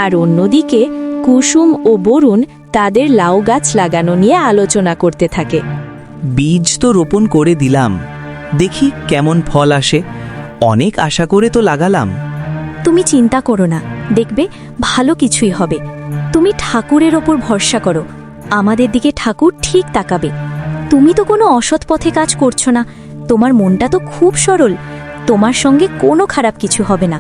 আর অন্যদিকে কুসুম ও বরুণ তাদের লাউ গাছ লাগানো নিয়ে আলোচনা করতে থাকে। বীজ তো রোপণ করে দিলাম, দেখি কেমন ফল আসে। অনেক আশা করে তো লাগালাম। তুমি চিন্তা করো না, দেখবে ভালো কিছুই হবে। তুমি ঠাকুরের ওপর ভরসা করো, আমাদের দিকে ঠাকুর ঠিক তাকাবে। তুমি তো কোনো অসৎ পথে কাজ করছো না, তোমার মনটা তো খুব সরল। তোমার সঙ্গে কোনো খারাপ কিছু হবে না,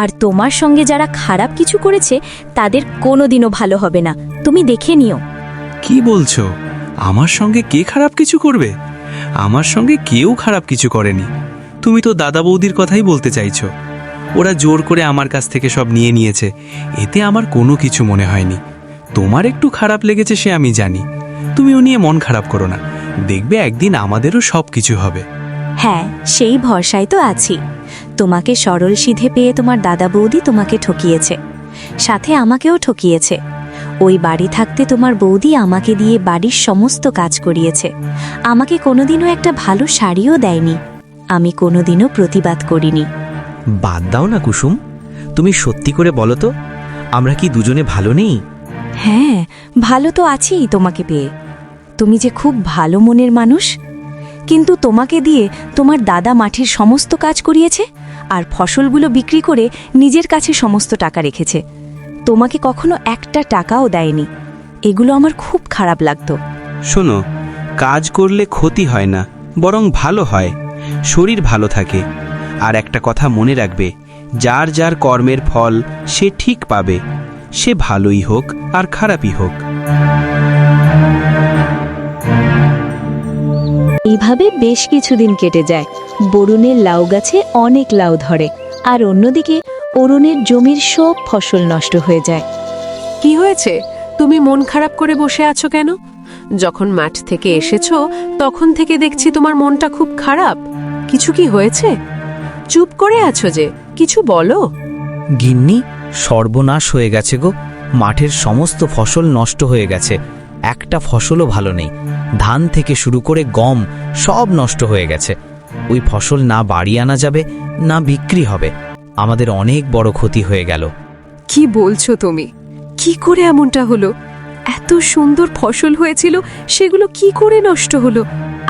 আর তোমার সঙ্গে যারা খারাপ কিছু করেছে তাদের কোনোদিনও ভালো হবে না, তুমি দেখে নিও। কি বলছো? আমার সঙ্গে কে খারাপ কিছু করবে? আমার সঙ্গে কেউ খারাপ কিছু করেনি। তুমি তো দাদা বৌদির কথাই বলতে চাইছো। ওরা জোর করে আমার কাছ থেকে সব নিয়ে নিয়েছে, এতে আমার কোনো কিছু মনে হয়নি। তোমার একটু খারাপ লেগেছে সে আমি জানি, তুমি ও নিয়ে মন খারাপ করো না। দেখবে একদিন আমাদেরও সব কিছু হবে। হ্যাঁ, সেই ভরসায় তো আছি। তোমাকে সরল সিধে পেয়ে তোমার দাদা বৌদি তোমাকে ঠকিয়েছে, সাথে আমাকেও ঠকিয়েছে। ওই বাড়ি থাকতে তোমার বৌদি আমাকে দিয়ে বাড়ির সমস্ত কাজ করিয়েছে, আমাকে কোনোদিনও একটা ভালো শাড়িও দেয়নি। আমি কোনোদিনও প্রতিবাদ করিনি। বাদ দাও না কুসুম, তুমি সত্যি করে বলো তো, আমরা কি দুজনে ভালো নেই? হ্যাঁ, ভালো তো আছিই তোমাকে পেয়ে। তুমি যে খুব ভালো মনের মানুষ। কিন্তু তোমাকে দিয়ে তোমার দাদা মাঠের সমস্ত কাজ করিয়েছে, আর ফসলগুলো বিক্রি করে নিজের কাছে সমস্ত টাকা রেখেছে। তোমাকে কখনো একটা টাকাও দেয়নি। এগুলো আমার খুব খারাপ লাগতো। শোনো, কাজ করলে ক্ষতি হয় না, বরং ভালো হয়, শরীর ভালো থাকে। আর একটা কথা মনে রাখবে, যার যার কর্মের ফল সে ঠিক পাবে, সে ভালোই হোক আর খারাপই হোক। এইভাবে বেশ কিছুদিন কেটে যায়। বরুণের লাউ গাছে অনেক লাউ ধরে, আর অন্যদিকে অরুণের জমির সব ফসল নষ্ট হয়ে যায়। কি হয়েছে? তুমি মন খারাপ করে বসে আছো কেন? যখন মাঠ থেকে এসেছো তখন থেকে দেখছি তোমার মনটা খুব খারাপ। কিছু কি হয়েছে? চুপ করে আছো যে, কিছু বলো। গিন্নি, সর্বনাশ হয়ে গেছে গো। মাঠের সমস্ত ফসল নষ্ট হয়ে গেছে, একটা ফসলও ভালো নেই। ধান থেকে শুরু করে গম সব নষ্ট হয়ে গেছে। ওই ফসল না বাড়ি আনা যাবে, না বিক্রি হবে। আমাদের অনেক বড় ক্ষতি হয়ে গেল। কি বলছো তুমি? কি করে এমনটা হলো? এত সুন্দর ফসল হয়েছিল, সেগুলো কি করে নষ্ট হলো?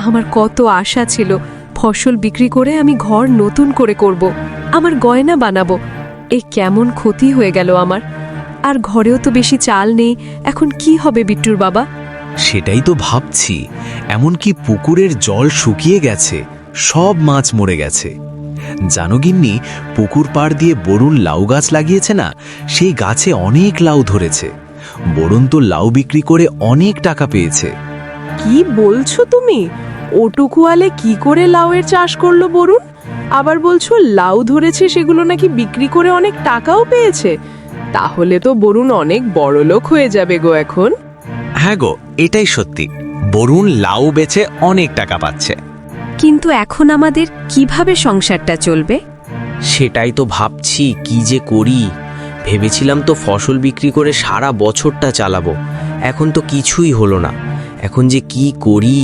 আমার কত আশা ছিল, ফসল বিক্রি করে আমি ঘর নতুন করে করব, আমার গয়না বানাবো। এ কেমন ক্ষতি হয়ে গেল আমার। আর ঘরেও তো বেশি চাল নেই, এখন কি হবে বিট্টুর বাবা? সেটাই তো ভাবছি, এমনকি পুকুরের জল শুকিয়ে গেছে, সব মাছ মরে গেছে। জানো গিন্নি, পুকুর পাড় দিয়ে বরুণ লাউ গাছ লাগিয়েছে না, সেই গাছে অনেক লাউ ধরেছে। বরুণ তো লাউ বিক্রি করে অনেক টাকা পেয়েছে। কি বলছো তুমি? ওটুকু আলে কি করে লাউয়ের চাষ করলো বরুণ? আবার বলছো লাউ ধরেছে, সেগুলো নাকি বিক্রি করে অনেক টাকাও পেয়েছে। তাহলে তো বরুণ অনেক বড় লোক হয়ে যাবে গো এখন। হ্যাঁ গো, এটাই সত্যি, বরুণ লাউ বেচে অনেক টাকা পাচ্ছে। কিন্তু এখন আমাদের কিভাবে সংসারটা চলবে? সেটাই তো ভাবছি, কি যে করি। ভেবেছিলাম তো ফসল বিক্রি করে সারা বছরটা চালাবো, এখন তো কিছুই হলো না। এখন যে কি করি।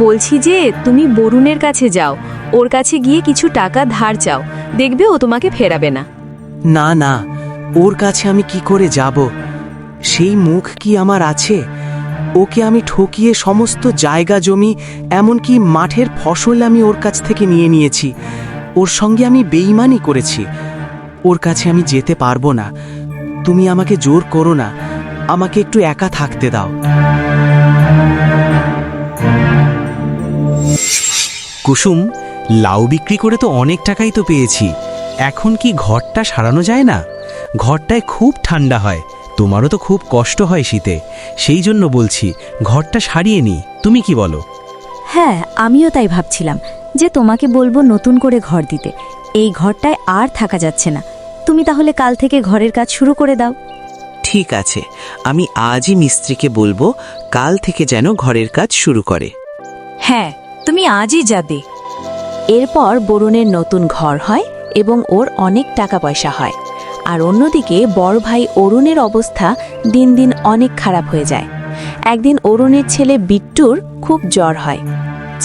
বলছি যে তুমি বরুণের কাছে যাও, ওর কাছে গিয়ে কিছু টাকা ধার চাও, দেখবে ও তোমাকে ফেরাবে না। না না, ওর কাছে আমি কি করে যাব? সেই মুখ কি আমার আছে? ওকে আমি ঠকিয়ে সমস্ত জায়গা জমি, এমনকি মাঠের ফসল আমি ওর কাছ থেকে নিয়ে নিয়েছি। ওর সঙ্গে আমি বেইমানি করেছি। ওর কাছে আমি যেতে পারবো না। তুমি আমাকে জোর করো না, আমাকে একটু একা থাকতে দাও। কুসুম, লাউ বিক্রি করে তো অনেক টাকাই তো পেয়েছি। এখন কি ঘরটা সারানো যায় না? ঘরটায় খুব ঠান্ডা হয়, তোমারও তো খুব কষ্ট হয় শীতে। সেই জন্য বলছি, ঘরটা সারিয়ে নি, তুমি কি বলো? হ্যাঁ, আমিও তাই ভাবছিলাম যে তোমাকে বলবো নতুন করে ঘর দিতে। এই ঘরটায় আর থাকা যাচ্ছে না। তুমি তাহলে কাল থেকে ঘরের কাজ শুরু করে দাও। ঠিক আছে, আমি আজই মিস্ত্রিকে বলবো কাল থেকে যেন ঘরের কাজ শুরু করে। হ্যাঁ, তুমি আজই যাবে। এরপর বরুণের নতুন ঘর হয় এবং ওর অনেক টাকা পয়সা হয়। আর অন্যদিকে বড় ভাই অরুণের অবস্থা দিন দিন অনেক খারাপ হয়ে যায়। একদিন অরুণের ছেলে বিট্টুর খুব জ্বর হয়।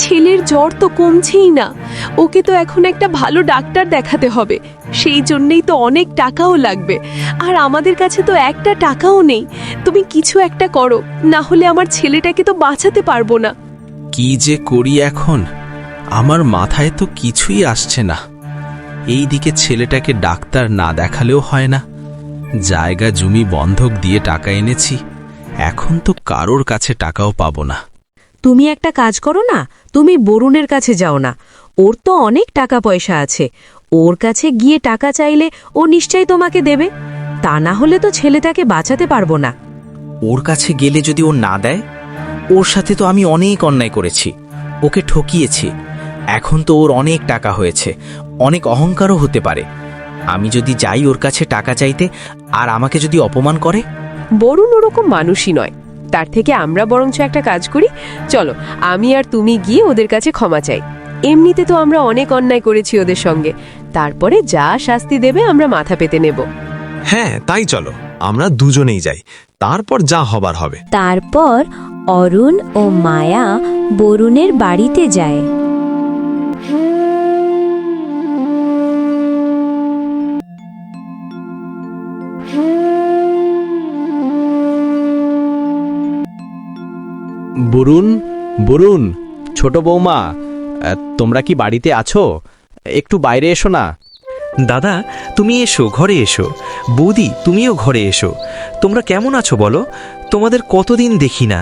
ছেলের জ্বর তো কমছেই না, ওকে তো এখন একটা ভালো ডাক্তার দেখাতে হবে, সেই জন্যই তো অনেক টাকাও লাগবে, আর আমাদের কাছে তো একটা টাকাও নেই। তুমি কিছু একটা করো, না হলে আমার ছেলেটাকে তো বাঁচাতে পারবো না। কি যে করি এখন, আমার মাথায় তো কিছুই আসছে না। এই দিকে ছেলেটাকে ডাক্তার না দেখালেও হয় না, জায়গা জমি বন্ধক দিয়ে টাকা এনেছি, এখন তো কারোর কাছে টাকাও পাবো না। তুমি একটা কাজ করো না, তুমি বরুণের কাছে যাও না, ওর তো অনেক টাকা পয়সা আছে, ওর কাছে গিয়ে টাকা চাইলে ও নিশ্চয়ই তোমাকে দেবে, তা না হলে তো ছেলেটাকে বাঁচাতে পারবো না। ওর কাছে গেলে যদি ও না দেয়, ওর সাথে তো আমি অনেক অন্যায় করেছি, ওকে ঠকিয়েছি, এখন তো ওর অনেক টাকা হয়েছে, অনেক অহংকারও হতে পারে। আমি যদি যাই ওর কাছে টাকা চাইতে, আর আমাকে যদি অপমান করে। বরুণ ওরকম মানুষই নয়, তার থেকে আমরা বরঞ্চ একটা কাজ করি, চলো আমি আর তুমি গিয়ে ওদের কাছে ক্ষমা চাই। এমনিতে তো আমরা অনেক অন্যায় করেছি ওদের সঙ্গে, তারপরে যা শাস্তি দেবে আমরা মাথা পেতে নেব। হ্যাঁ তাই চলো, আমরা দুজনেই যাই, তারপর যা হবার হবে। তারপর অরুণ ও মায়া বরুণের বাড়িতে যায়। বরুণ, বরুণ, ছোট বৌমা, তোমরা কি বাড়িতে আছো? একটু বাইরে এসো না। দাদা, তুমি এসো, ঘরে এসো। বৌদি, তুমিও ঘরে এসো। তোমরা কেমন আছো বলো? তোমাদের কতদিন দেখি না,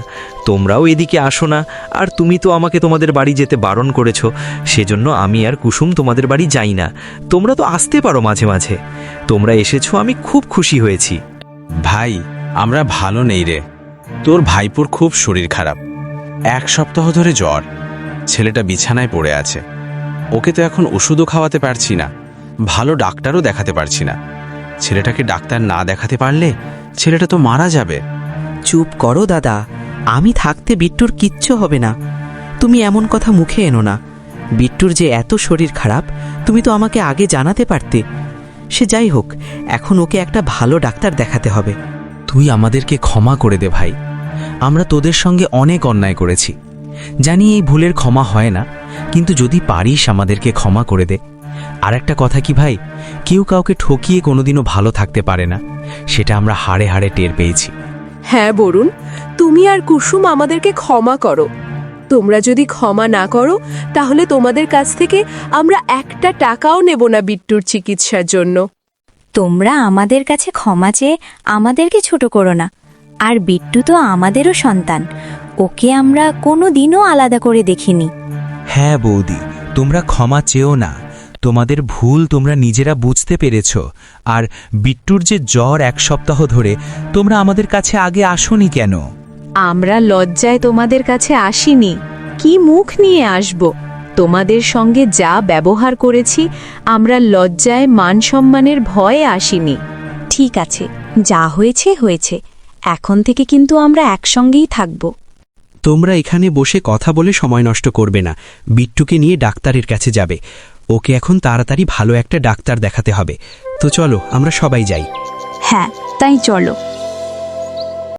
তোমরাও এদিকে আসো না, আর তুমি তো আমাকে তোমাদের বাড়ি যেতে বারণ করেছো, সেজন্য আমি আর কুসুম তোমাদের বাড়ি যাই না। তোমরা তো আসতে পারো মাঝে মাঝে। তোমরা এসেছো, আমি খুব খুশি হয়েছি। ভাই, আমরা ভালো নেই রে। তোর ভাইপোর খুব শরীর খারাপ, 1 সপ্তাহ ধরে জ্বর, ছেলেটা বিছানায় পড়ে আছে। ওকে তো এখন ওষুধও খাওয়াতে পারছি না, ভালো ডাক্তারও দেখাতে পারছি না। ছেলেটাকে ডাক্তার না দেখাতে পারলে ছেলেটা তো মারা যাবে। চুপ করো দাদা, আমি থাকতে বিট্টুর কিচ্ছু হবে না। তুমি এমন কথা মুখে এনো না। বিট্টুর যে এত শরীর খারাপ, তুমি তো আমাকে আগে জানাতে পারতে। সে যাই হোক, এখন ওকে একটা ভালো ডাক্তার দেখাতে হবে। তুই আমাদেরকে ক্ষমা করে দে ভাই, আমরা তোদের সঙ্গে অনেক অন্যায় করেছি। জানি এই ভুলের ক্ষমা হয় না, কিন্তু যদি পারিস আমাদেরকে ক্ষমা করে দে। আর একটা কথা কি ভাই, কেউ কাউকে ঠকিয়ে কোনোদিনও ভালো থাকতে পারে না, সেটা আমরা হাড়ে হাড়ে টের পেয়েছি। হ্যাঁ বরুণ, তুমি আর কুসুম আমাদেরকে ক্ষমা করো। তোমরা যদি ক্ষমা না করো, তাহলে তোমাদের কাছ থেকে আমরা একটা টাকাও নেব না বিট্টুর চিকিৎসার জন্য। তোমরা আমাদের কাছে ক্ষমা চেয়ে আমাদেরকে ছোট করো না। আর বিট্টু তো আমাদেরও সন্তান, ওকে আমরা কোনো দিনও আলাদা করে দেখিনি। হ্যাঁ বৌদি, তোমরা ক্ষমা চেও না, তোমাদের ভুল তোমরা নিজেরা বুঝতে পেরেছ। আর বিট্টুর যে জ্বর 1 সপ্তাহ ধরে, তোমরা আমাদের কাছে আগে আসোনি কেন? আমরা লজ্জায় তোমাদের কাছে আসিনি, কি মুখ নিয়ে আসব? তোমাদের সঙ্গে যা ব্যবহার করেছি, আমরা লজ্জায় মান সম্মানের ভয়ে আসিনি। ঠিক আছে, যা হয়েছে হয়েছে, এখন থেকে কিন্তু আমরা একসঙ্গেই থাকব। তোমরা এখানে বসে কথা বলে সময় নষ্ট করবে না, বিট্টুকে নিয়ে ডাক্তারের কাছে যাবে। ওকে এখন তাড়াতাড়ি ভালো একটা ডাক্তার দেখাতে হবে। তো চলো, আমরা সবাই যাই। হ্যাঁ, তাই চলো।